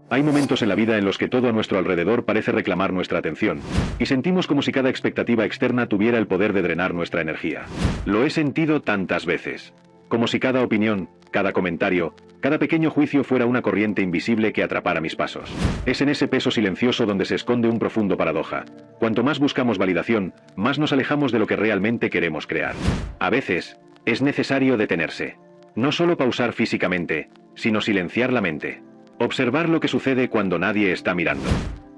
Hay momentos en la vida en los que todo a nuestro alrededor parece reclamar nuestra atención, y sentimos como si cada expectativa externa tuviera el poder de drenar nuestra energía. Lo he sentido tantas veces. Como si cada opinión, cada comentario, cada pequeño juicio fuera una corriente invisible que atrapara mis pasos. Es en ese peso silencioso donde se esconde un profundo paradoja. Cuanto más buscamos validación, más nos alejamos de lo que realmente queremos crear. A veces, es necesario detenerse. No solo pausar físicamente, sino silenciar la mente. Observar lo que sucede cuando nadie está mirando.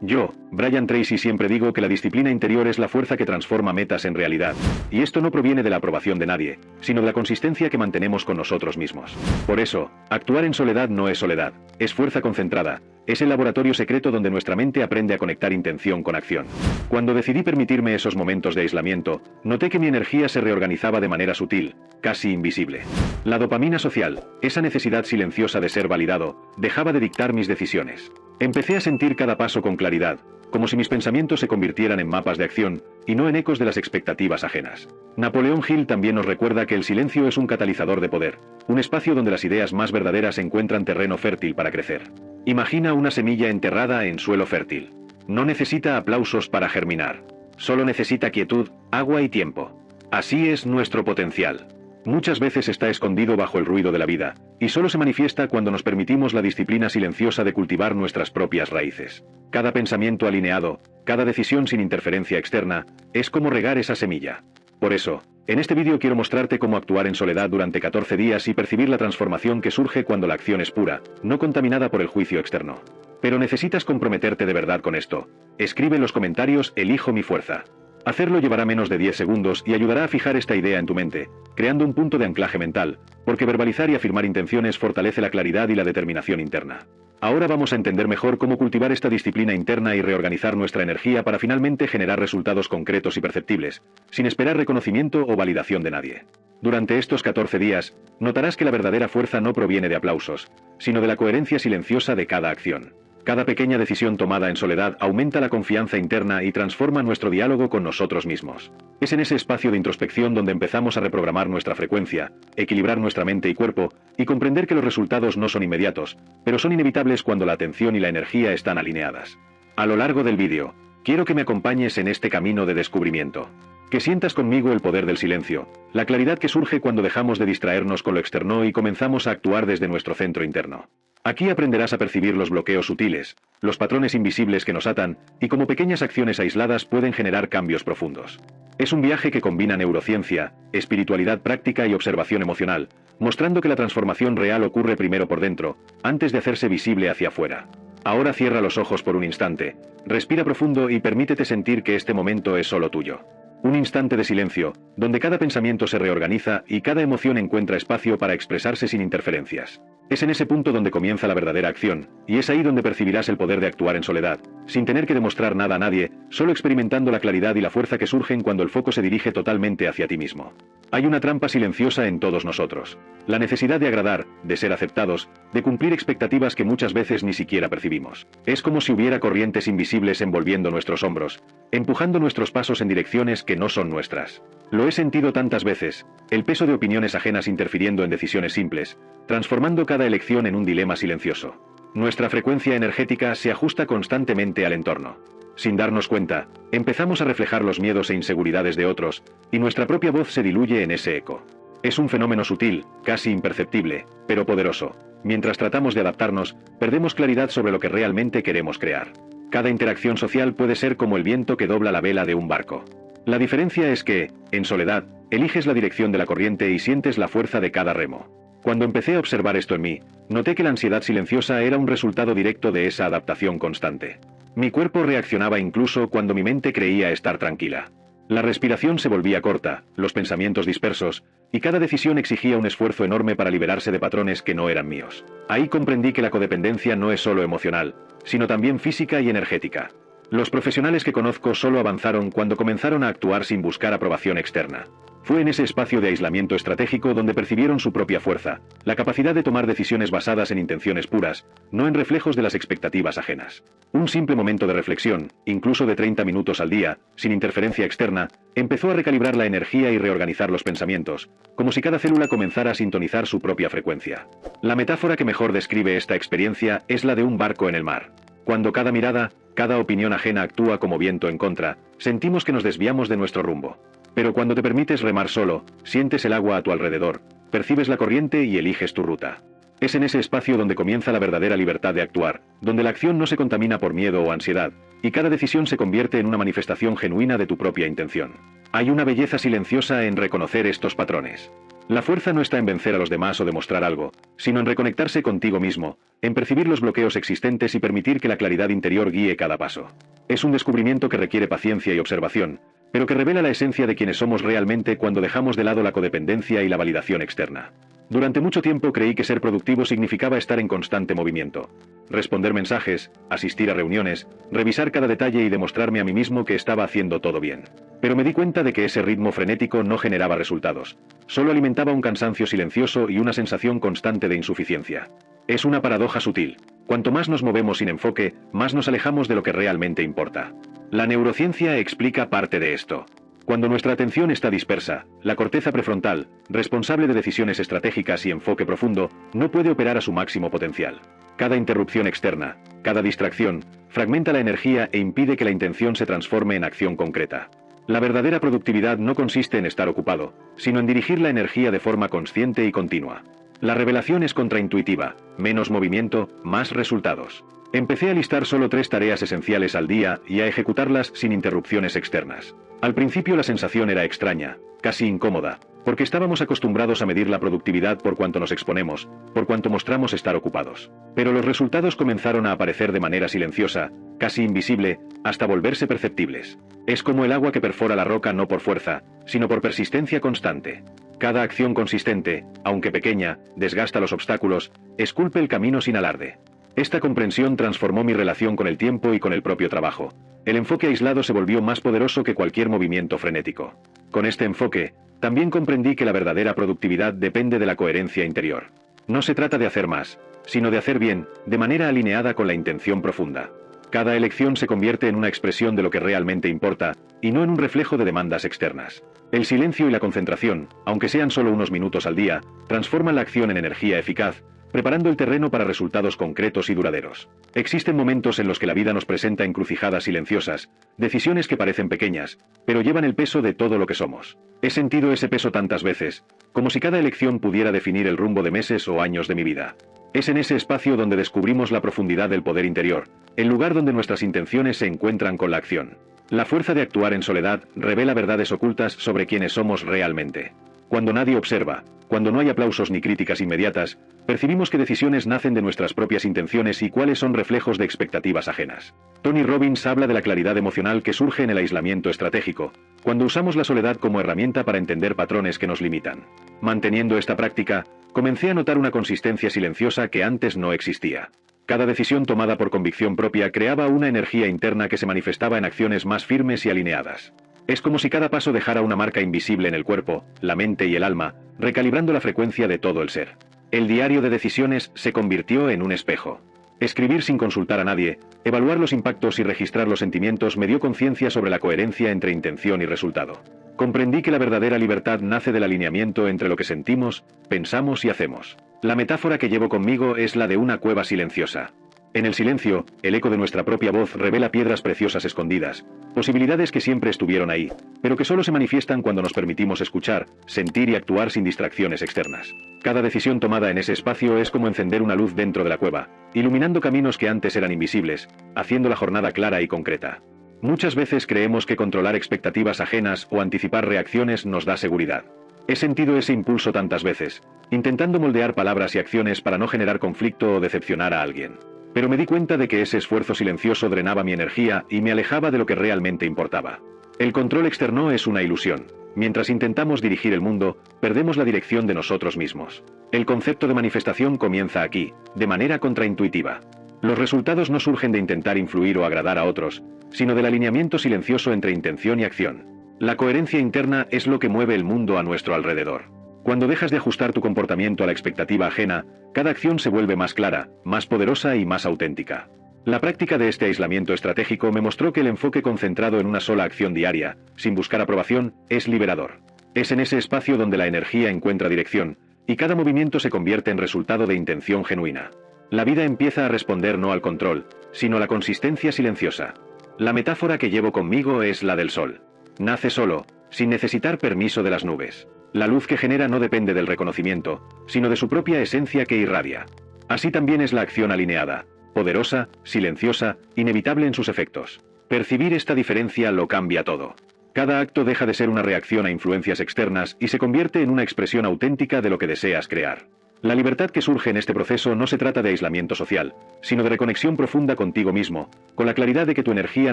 Yo, Brian Tracy, siempre digo que la disciplina interior es la fuerza que transforma metas en realidad. Y esto no proviene de la aprobación de nadie, sino de la consistencia que mantenemos con nosotros mismos. Por eso, actuar en soledad no es soledad, es fuerza concentrada, es el laboratorio secreto donde nuestra mente aprende a conectar intención con acción. Cuando decidí permitirme esos momentos de aislamiento, noté que mi energía se reorganizaba de manera sutil, casi invisible. La dopamina social, esa necesidad silenciosa de ser validado, dejaba de dictar mis decisiones. Empecé a sentir cada paso con claridad, como si mis pensamientos se convirtieran en mapas de acción, y no en ecos de las expectativas ajenas. Napoleón Hill también nos recuerda que el silencio es un catalizador de poder, un espacio donde las ideas más verdaderas encuentran terreno fértil para crecer. Imagina una semilla enterrada en suelo fértil. No necesita aplausos para germinar. Solo necesita quietud, agua y tiempo. Así es nuestro potencial. Muchas veces está escondido bajo el ruido de la vida, y solo se manifiesta cuando nos permitimos la disciplina silenciosa de cultivar nuestras propias raíces. Cada pensamiento alineado, cada decisión sin interferencia externa, es como regar esa semilla. Por eso, en este vídeo quiero mostrarte cómo actuar en soledad durante 14 días y percibir la transformación que surge cuando la acción es pura, no contaminada por el juicio externo. Pero necesitas comprometerte de verdad con esto. Escribe en los comentarios "Elijo mi fuerza". Hacerlo llevará menos de 10 segundos y ayudará a fijar esta idea en tu mente, creando un punto de anclaje mental, porque verbalizar y afirmar intenciones fortalece la claridad y la determinación interna. Ahora vamos a entender mejor cómo cultivar esta disciplina interna y reorganizar nuestra energía para finalmente generar resultados concretos y perceptibles, sin esperar reconocimiento o validación de nadie. Durante estos 14 días, notarás que la verdadera fuerza no proviene de aplausos, sino de la coherencia silenciosa de cada acción. Cada pequeña decisión tomada en soledad aumenta la confianza interna y transforma nuestro diálogo con nosotros mismos. Es en ese espacio de introspección donde empezamos a reprogramar nuestra frecuencia, equilibrar nuestra mente y cuerpo, y comprender que los resultados no son inmediatos, pero son inevitables cuando la atención y la energía están alineadas. A lo largo del vídeo, quiero que me acompañes en este camino de descubrimiento. Que sientas conmigo el poder del silencio, la claridad que surge cuando dejamos de distraernos con lo externo y comenzamos a actuar desde nuestro centro interno. Aquí aprenderás a percibir los bloqueos sutiles, los patrones invisibles que nos atan, y cómo pequeñas acciones aisladas pueden generar cambios profundos. Es un viaje que combina neurociencia, espiritualidad práctica y observación emocional, mostrando que la transformación real ocurre primero por dentro, antes de hacerse visible hacia afuera. Ahora cierra los ojos por un instante, respira profundo y permítete sentir que este momento es solo tuyo. Un instante de silencio, donde cada pensamiento se reorganiza y cada emoción encuentra espacio para expresarse sin interferencias. Es en ese punto donde comienza la verdadera acción, y es ahí donde percibirás el poder de actuar en soledad, sin tener que demostrar nada a nadie, solo experimentando la claridad y la fuerza que surgen cuando el foco se dirige totalmente hacia ti mismo. Hay una trampa silenciosa en todos nosotros. La necesidad de agradar, de ser aceptados, de cumplir expectativas que muchas veces ni siquiera percibimos. Es como si hubiera corrientes invisibles envolviendo nuestros hombros, empujando nuestros pasos en direcciones que no son nuestras. Lo he sentido tantas veces, el peso de opiniones ajenas interfiriendo en decisiones simples, transformando cada elección en un dilema silencioso. Nuestra frecuencia energética se ajusta constantemente al entorno. Sin darnos cuenta, empezamos a reflejar los miedos e inseguridades de otros, y nuestra propia voz se diluye en ese eco. Es un fenómeno sutil, casi imperceptible, pero poderoso. Mientras tratamos de adaptarnos, perdemos claridad sobre lo que realmente queremos crear. Cada interacción social puede ser como el viento que dobla la vela de un barco. La diferencia es que, en soledad, eliges la dirección de la corriente y sientes la fuerza de cada remo. Cuando empecé a observar esto en mí, noté que la ansiedad silenciosa era un resultado directo de esa adaptación constante. Mi cuerpo reaccionaba incluso cuando mi mente creía estar tranquila. La respiración se volvía corta, los pensamientos dispersos, y cada decisión exigía un esfuerzo enorme para liberarse de patrones que no eran míos. Ahí comprendí que la codependencia no es solo emocional, sino también física y energética. Los profesionales que conozco solo avanzaron cuando comenzaron a actuar sin buscar aprobación externa. Fue en ese espacio de aislamiento estratégico donde percibieron su propia fuerza, la capacidad de tomar decisiones basadas en intenciones puras, no en reflejos de las expectativas ajenas. Un simple momento de reflexión, incluso de 30 minutos al día, sin interferencia externa, empezó a recalibrar la energía y reorganizar los pensamientos, como si cada célula comenzara a sintonizar su propia frecuencia. La metáfora que mejor describe esta experiencia es la de un barco en el mar. Cuando cada mirada, cada opinión ajena actúa como viento en contra, sentimos que nos desviamos de nuestro rumbo. Pero cuando te permites remar solo, sientes el agua a tu alrededor, percibes la corriente y eliges tu ruta. Es en ese espacio donde comienza la verdadera libertad de actuar, donde la acción no se contamina por miedo o ansiedad, y cada decisión se convierte en una manifestación genuina de tu propia intención. Hay una belleza silenciosa en reconocer estos patrones. La fuerza no está en vencer a los demás o demostrar algo, sino en reconectarse contigo mismo, en percibir los bloqueos existentes y permitir que la claridad interior guíe cada paso. Es un descubrimiento que requiere paciencia y observación, pero que revela la esencia de quienes somos realmente cuando dejamos de lado la codependencia y la validación externa. Durante mucho tiempo creí que ser productivo significaba estar en constante movimiento. Responder mensajes, asistir a reuniones, revisar cada detalle y demostrarme a mí mismo que estaba haciendo todo bien. Pero me di cuenta de que ese ritmo frenético no generaba resultados. Solo alimentaba un cansancio silencioso y una sensación constante de insuficiencia. Es una paradoja sutil. Cuanto más nos movemos sin enfoque, más nos alejamos de lo que realmente importa. La neurociencia explica parte de esto. Cuando nuestra atención está dispersa, la corteza prefrontal, responsable de decisiones estratégicas y enfoque profundo, no puede operar a su máximo potencial. Cada interrupción externa, cada distracción, fragmenta la energía e impide que la intención se transforme en acción concreta. La verdadera productividad no consiste en estar ocupado, sino en dirigir la energía de forma consciente y continua. La revelación es contraintuitiva: menos movimiento, más resultados. Empecé a listar solo 3 tareas esenciales al día y a ejecutarlas sin interrupciones externas. Al principio la sensación era extraña, casi incómoda, porque estábamos acostumbrados a medir la productividad por cuanto nos exponemos, por cuanto mostramos estar ocupados. Pero los resultados comenzaron a aparecer de manera silenciosa, casi invisible, hasta volverse perceptibles. Es como el agua que perfora la roca no por fuerza, sino por persistencia constante. Cada acción consistente, aunque pequeña, desgasta los obstáculos, esculpe el camino sin alarde. Esta comprensión transformó mi relación con el tiempo y con el propio trabajo. El enfoque aislado se volvió más poderoso que cualquier movimiento frenético. Con este enfoque, también comprendí que la verdadera productividad depende de la coherencia interior. No se trata de hacer más, sino de hacer bien, de manera alineada con la intención profunda. Cada elección se convierte en una expresión de lo que realmente importa, y no en un reflejo de demandas externas. El silencio y la concentración, aunque sean solo unos minutos al día, transforman la acción en energía eficaz, preparando el terreno para resultados concretos y duraderos. Existen momentos en los que la vida nos presenta encrucijadas silenciosas, decisiones que parecen pequeñas, pero llevan el peso de todo lo que somos. He sentido ese peso tantas veces, como si cada elección pudiera definir el rumbo de meses o años de mi vida. Es en ese espacio donde descubrimos la profundidad del poder interior, el lugar donde nuestras intenciones se encuentran con la acción. La fuerza de actuar en soledad revela verdades ocultas sobre quiénes somos realmente. Cuando nadie observa, cuando no hay aplausos ni críticas inmediatas, percibimos que decisiones nacen de nuestras propias intenciones y cuáles son reflejos de expectativas ajenas. Tony Robbins habla de la claridad emocional que surge en el aislamiento estratégico, cuando usamos la soledad como herramienta para entender patrones que nos limitan. Manteniendo esta práctica, comencé a notar una consistencia silenciosa que antes no existía. Cada decisión tomada por convicción propia creaba una energía interna que se manifestaba en acciones más firmes y alineadas. Es como si cada paso dejara una marca invisible en el cuerpo, la mente y el alma, recalibrando la frecuencia de todo el ser. El diario de decisiones se convirtió en un espejo. Escribir sin consultar a nadie, evaluar los impactos y registrar los sentimientos me dio conciencia sobre la coherencia entre intención y resultado. Comprendí que la verdadera libertad nace del alineamiento entre lo que sentimos, pensamos y hacemos. La metáfora que llevo conmigo es la de una cueva silenciosa. En el silencio, el eco de nuestra propia voz revela piedras preciosas escondidas, posibilidades que siempre estuvieron ahí, pero que solo se manifiestan cuando nos permitimos escuchar, sentir y actuar sin distracciones externas. Cada decisión tomada en ese espacio es como encender una luz dentro de la cueva, iluminando caminos que antes eran invisibles, haciendo la jornada clara y concreta. Muchas veces creemos que controlar expectativas ajenas o anticipar reacciones nos da seguridad. He sentido ese impulso tantas veces, intentando moldear palabras y acciones para no generar conflicto o decepcionar a alguien. Pero me di cuenta de que ese esfuerzo silencioso drenaba mi energía y me alejaba de lo que realmente importaba. El control externo es una ilusión. Mientras intentamos dirigir el mundo, perdemos la dirección de nosotros mismos. El concepto de manifestación comienza aquí, de manera contraintuitiva. Los resultados no surgen de intentar influir o agradar a otros, sino del alineamiento silencioso entre intención y acción. La coherencia interna es lo que mueve el mundo a nuestro alrededor. Cuando dejas de ajustar tu comportamiento a la expectativa ajena, cada acción se vuelve más clara, más poderosa y más auténtica. La práctica de este aislamiento estratégico me mostró que el enfoque concentrado en una sola acción diaria, sin buscar aprobación, es liberador. Es en ese espacio donde la energía encuentra dirección, y cada movimiento se convierte en resultado de intención genuina. La vida empieza a responder no al control, sino a la consistencia silenciosa. La metáfora que llevo conmigo es la del sol. Nace solo, sin necesitar permiso de las nubes. La luz que genera no depende del reconocimiento, sino de su propia esencia que irradia. Así también es la acción alineada, poderosa, silenciosa, inevitable en sus efectos. Percibir esta diferencia lo cambia todo. Cada acto deja de ser una reacción a influencias externas y se convierte en una expresión auténtica de lo que deseas crear. La libertad que surge en este proceso no se trata de aislamiento social, sino de reconexión profunda contigo mismo, con la claridad de que tu energía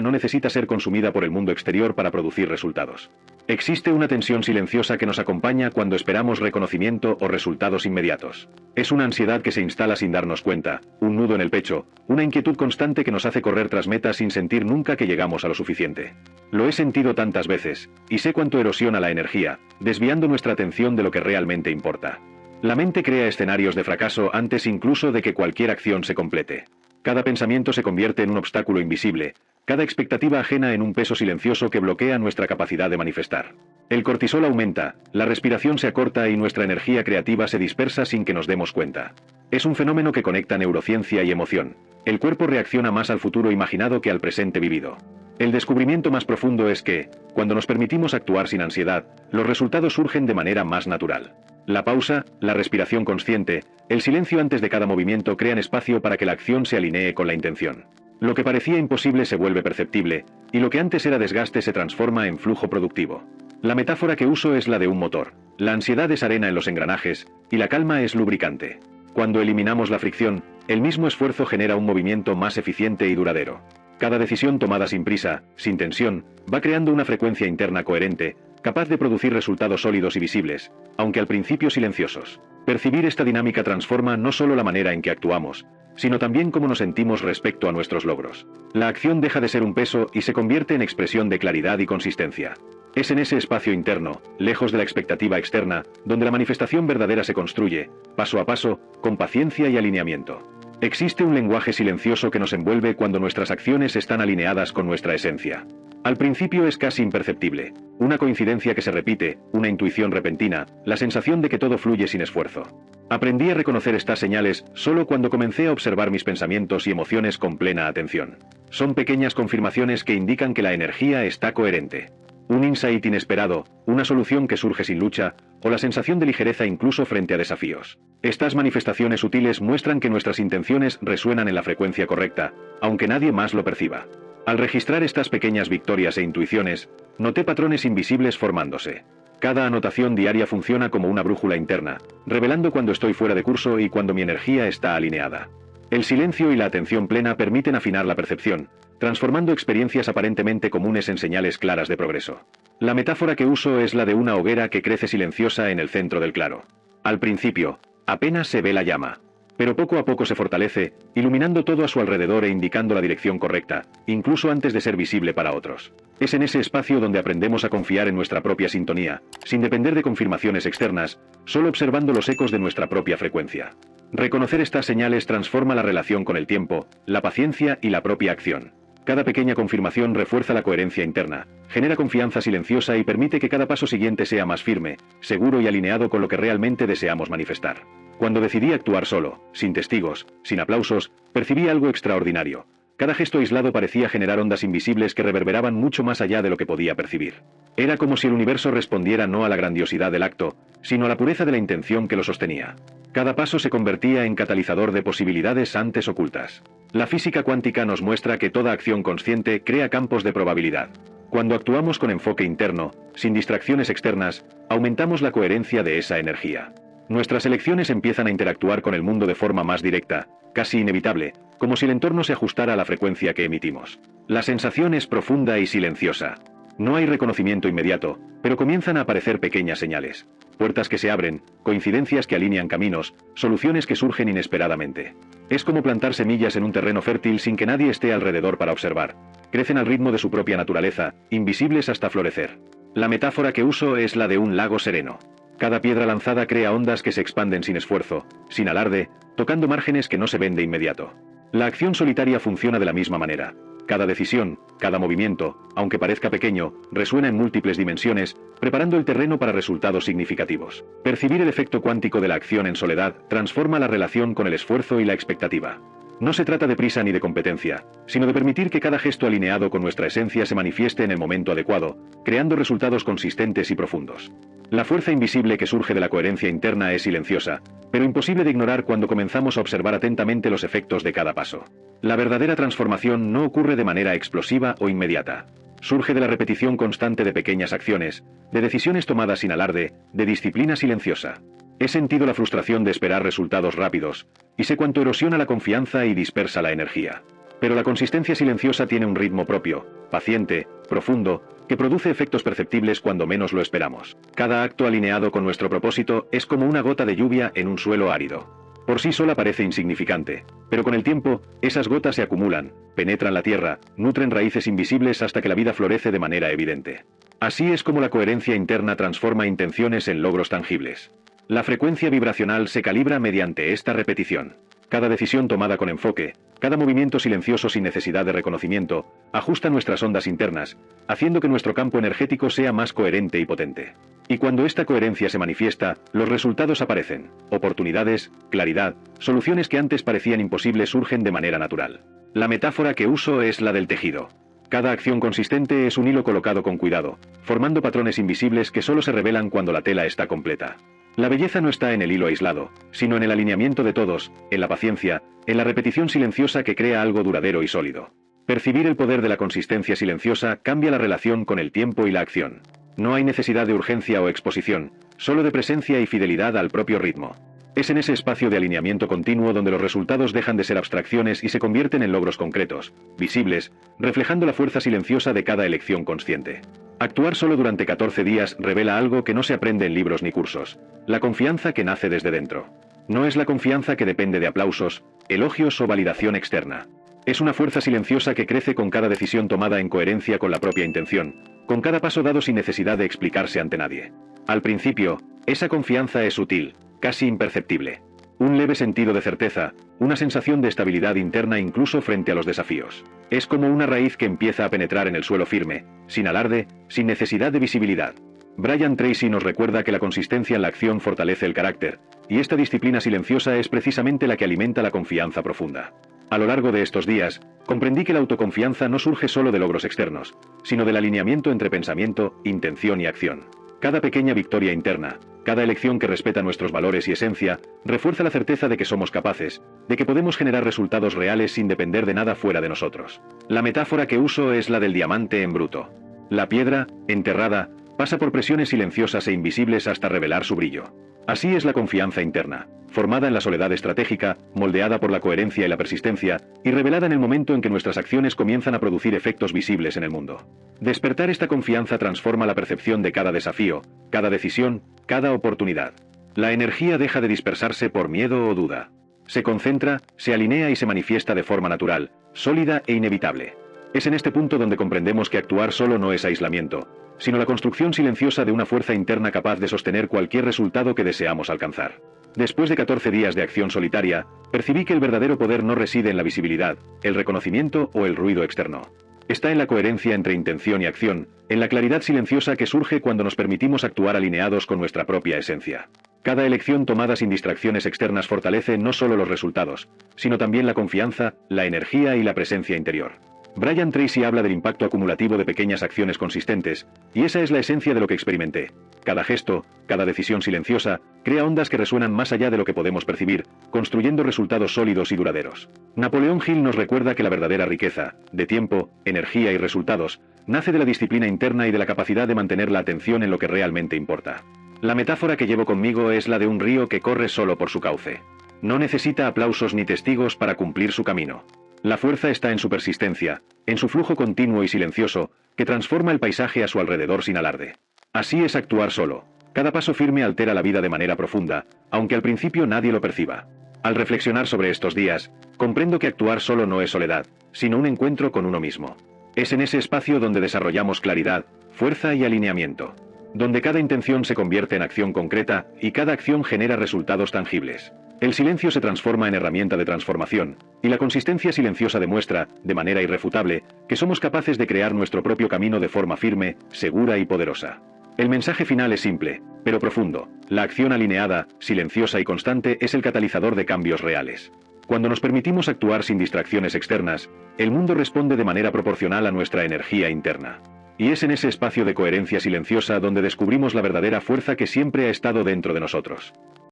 no necesita ser consumida por el mundo exterior para producir resultados. Existe una tensión silenciosa que nos acompaña cuando esperamos reconocimiento o resultados inmediatos. Es una ansiedad que se instala sin darnos cuenta, un nudo en el pecho, una inquietud constante que nos hace correr tras metas sin sentir nunca que llegamos a lo suficiente. Lo he sentido tantas veces, y sé cuánto erosiona la energía, desviando nuestra atención de lo que realmente importa. La mente crea escenarios de fracaso antes incluso de que cualquier acción se complete. Cada pensamiento se convierte en un obstáculo invisible, cada expectativa ajena en un peso silencioso que bloquea nuestra capacidad de manifestar. El cortisol aumenta, la respiración se acorta y nuestra energía creativa se dispersa sin que nos demos cuenta. Es un fenómeno que conecta neurociencia y emoción. El cuerpo reacciona más al futuro imaginado que al presente vivido. El descubrimiento más profundo es que, cuando nos permitimos actuar sin ansiedad, los resultados surgen de manera más natural. La pausa, la respiración consciente, el silencio antes de cada movimiento crean espacio para que la acción se alinee con la intención. Lo que parecía imposible se vuelve perceptible, y lo que antes era desgaste se transforma en flujo productivo. La metáfora que uso es la de un motor. La ansiedad es arena en los engranajes, y la calma es lubricante. Cuando eliminamos la fricción, el mismo esfuerzo genera un movimiento más eficiente y duradero. Cada decisión tomada sin prisa, sin tensión, va creando una frecuencia interna coherente, capaz de producir resultados sólidos y visibles, aunque al principio silenciosos. Percibir esta dinámica transforma no solo la manera en que actuamos, sino también cómo nos sentimos respecto a nuestros logros. La acción deja de ser un peso y se convierte en expresión de claridad y consistencia. Es en ese espacio interno, lejos de la expectativa externa, donde la manifestación verdadera se construye, paso a paso, con paciencia y alineamiento. Existe un lenguaje silencioso que nos envuelve cuando nuestras acciones están alineadas con nuestra esencia. Al principio es casi imperceptible, una coincidencia que se repite, una intuición repentina, la sensación de que todo fluye sin esfuerzo. Aprendí a reconocer estas señales solo cuando comencé a observar mis pensamientos y emociones con plena atención. Son pequeñas confirmaciones que indican que la energía está coherente. Un insight inesperado, una solución que surge sin lucha, o la sensación de ligereza incluso frente a desafíos. Estas manifestaciones sutiles muestran que nuestras intenciones resuenan en la frecuencia correcta, aunque nadie más lo perciba. Al registrar estas pequeñas victorias e intuiciones, noté patrones invisibles formándose. Cada anotación diaria funciona como una brújula interna, revelando cuando estoy fuera de curso y cuando mi energía está alineada. El silencio y la atención plena permiten afinar la percepción, transformando experiencias aparentemente comunes en señales claras de progreso. La metáfora que uso es la de una hoguera que crece silenciosa en el centro del claro. Al principio, apenas se ve la llama, pero poco a poco se fortalece, iluminando todo a su alrededor e indicando la dirección correcta, incluso antes de ser visible para otros. Es en ese espacio donde aprendemos a confiar en nuestra propia sintonía, sin depender de confirmaciones externas, solo observando los ecos de nuestra propia frecuencia. Reconocer estas señales transforma la relación con el tiempo, la paciencia y la propia acción. Cada pequeña confirmación refuerza la coherencia interna, genera confianza silenciosa y permite que cada paso siguiente sea más firme, seguro y alineado con lo que realmente deseamos manifestar. Cuando decidí actuar solo, sin testigos, sin aplausos, percibí algo extraordinario. Cada gesto aislado parecía generar ondas invisibles que reverberaban mucho más allá de lo que podía percibir. Era como si el universo respondiera no a la grandiosidad del acto, sino a la pureza de la intención que lo sostenía. Cada paso se convertía en catalizador de posibilidades antes ocultas. La física cuántica nos muestra que toda acción consciente crea campos de probabilidad. Cuando actuamos con enfoque interno, sin distracciones externas, aumentamos la coherencia de esa energía. Nuestras elecciones empiezan a interactuar con el mundo de forma más directa, casi inevitable, como si el entorno se ajustara a la frecuencia que emitimos. La sensación es profunda y silenciosa. No hay reconocimiento inmediato, pero comienzan a aparecer pequeñas señales. Puertas que se abren, coincidencias que alinean caminos, soluciones que surgen inesperadamente. Es como plantar semillas en un terreno fértil sin que nadie esté alrededor para observar. Crecen al ritmo de su propia naturaleza, invisibles hasta florecer. La metáfora que uso es la de un lago sereno. Cada piedra lanzada crea ondas que se expanden sin esfuerzo, sin alarde, tocando márgenes que no se ven de inmediato. La acción solitaria funciona de la misma manera. Cada decisión, cada movimiento, aunque parezca pequeño, resuena en múltiples dimensiones, preparando el terreno para resultados significativos. Percibir el efecto cuántico de la acción en soledad transforma la relación con el esfuerzo y la expectativa. No se trata de prisa ni de competencia, sino de permitir que cada gesto alineado con nuestra esencia se manifieste en el momento adecuado, creando resultados consistentes y profundos. La fuerza invisible que surge de la coherencia interna es silenciosa, pero imposible de ignorar cuando comenzamos a observar atentamente los efectos de cada paso. La verdadera transformación no ocurre de manera explosiva o inmediata. Surge de la repetición constante de pequeñas acciones, de decisiones tomadas sin alarde, de disciplina silenciosa. He sentido la frustración de esperar resultados rápidos, y sé cuánto erosiona la confianza y dispersa la energía. Pero la consistencia silenciosa tiene un ritmo propio, paciente, profundo, que produce efectos perceptibles cuando menos lo esperamos. Cada acto alineado con nuestro propósito es como una gota de lluvia en un suelo árido. Por sí sola parece insignificante, pero con el tiempo, esas gotas se acumulan, penetran la tierra, nutren raíces invisibles hasta que la vida florece de manera evidente. Así es como la coherencia interna transforma intenciones en logros tangibles. La frecuencia vibracional se calibra mediante esta repetición. Cada decisión tomada con enfoque, cada movimiento silencioso sin necesidad de reconocimiento, ajusta nuestras ondas internas, haciendo que nuestro campo energético sea más coherente y potente. Y cuando esta coherencia se manifiesta, los resultados aparecen. Oportunidades, claridad, soluciones que antes parecían imposibles surgen de manera natural. La metáfora que uso es la del tejido. Cada acción consistente es un hilo colocado con cuidado, formando patrones invisibles que solo se revelan cuando la tela está completa. La belleza no está en el hilo aislado, sino en el alineamiento de todos, en la paciencia, en la repetición silenciosa que crea algo duradero y sólido. Percibir el poder de la consistencia silenciosa cambia la relación con el tiempo y la acción. No hay necesidad de urgencia o exposición, solo de presencia y fidelidad al propio ritmo. Es en ese espacio de alineamiento continuo donde los resultados dejan de ser abstracciones y se convierten en logros concretos, visibles, reflejando la fuerza silenciosa de cada elección consciente. Actuar solo durante 14 días revela algo que no se aprende en libros ni cursos: la confianza que nace desde dentro. No es la confianza que depende de aplausos, elogios o validación externa. Es una fuerza silenciosa que crece con cada decisión tomada en coherencia con la propia intención, con cada paso dado sin necesidad de explicarse ante nadie. Al principio, esa confianza es sutil, casi imperceptible. Un leve sentido de certeza, una sensación de estabilidad interna incluso frente a los desafíos. Es como una raíz que empieza a penetrar en el suelo firme, sin alarde, sin necesidad de visibilidad. Brian Tracy nos recuerda que la consistencia en la acción fortalece el carácter, y esta disciplina silenciosa es precisamente la que alimenta la confianza profunda. A lo largo de estos días, comprendí que la autoconfianza no surge solo de logros externos, sino del alineamiento entre pensamiento, intención y acción. Cada pequeña victoria interna, cada elección que respeta nuestros valores y esencia, refuerza la certeza de que somos capaces, de que podemos generar resultados reales sin depender de nada fuera de nosotros. La metáfora que uso es la del diamante en bruto. La piedra, enterrada, pasa por presiones silenciosas e invisibles hasta revelar su brillo. Así es la confianza interna, formada en la soledad estratégica, moldeada por la coherencia y la persistencia, y revelada en el momento en que nuestras acciones comienzan a producir efectos visibles en el mundo. Despertar esta confianza transforma la percepción de cada desafío, cada decisión, cada oportunidad. La energía deja de dispersarse por miedo o duda. Se concentra, se alinea y se manifiesta de forma natural, sólida e inevitable. Es en este punto donde comprendemos que actuar solo no es aislamiento, sino la construcción silenciosa de una fuerza interna capaz de sostener cualquier resultado que deseamos alcanzar. Después de 14 días de acción solitaria, percibí que el verdadero poder no reside en la visibilidad, el reconocimiento o el ruido externo. Está en la coherencia entre intención y acción, en la claridad silenciosa que surge cuando nos permitimos actuar alineados con nuestra propia esencia. Cada elección tomada sin distracciones externas fortalece no solo los resultados, sino también la confianza, la energía y la presencia interior. Brian Tracy habla del impacto acumulativo de pequeñas acciones consistentes, y esa es la esencia de lo que experimenté. Cada gesto, cada decisión silenciosa, crea ondas que resuenan más allá de lo que podemos percibir, construyendo resultados sólidos y duraderos. Napoleón Hill nos recuerda que la verdadera riqueza, de tiempo, energía y resultados, nace de la disciplina interna y de la capacidad de mantener la atención en lo que realmente importa. La metáfora que llevo conmigo es la de un río que corre solo por su cauce. No necesita aplausos ni testigos para cumplir su camino. La fuerza está en su persistencia, en su flujo continuo y silencioso, que transforma el paisaje a su alrededor sin alarde. Así es actuar solo. Cada paso firme altera la vida de manera profunda, aunque al principio nadie lo perciba. Al reflexionar sobre estos días, comprendo que actuar solo no es soledad, sino un encuentro con uno mismo. Es en ese espacio donde desarrollamos claridad, fuerza y alineamiento. Donde cada intención se convierte en acción concreta y cada acción genera resultados tangibles. El silencio se transforma en herramienta de transformación, y la consistencia silenciosa demuestra, de manera irrefutable, que somos capaces de crear nuestro propio camino de forma firme, segura y poderosa. El mensaje final es simple, pero profundo. La acción alineada, silenciosa y constante es el catalizador de cambios reales. Cuando nos permitimos actuar sin distracciones externas, el mundo responde de manera proporcional a nuestra energía interna. Y es en ese espacio de coherencia silenciosa donde descubrimos la verdadera fuerza que siempre ha estado dentro de nosotros.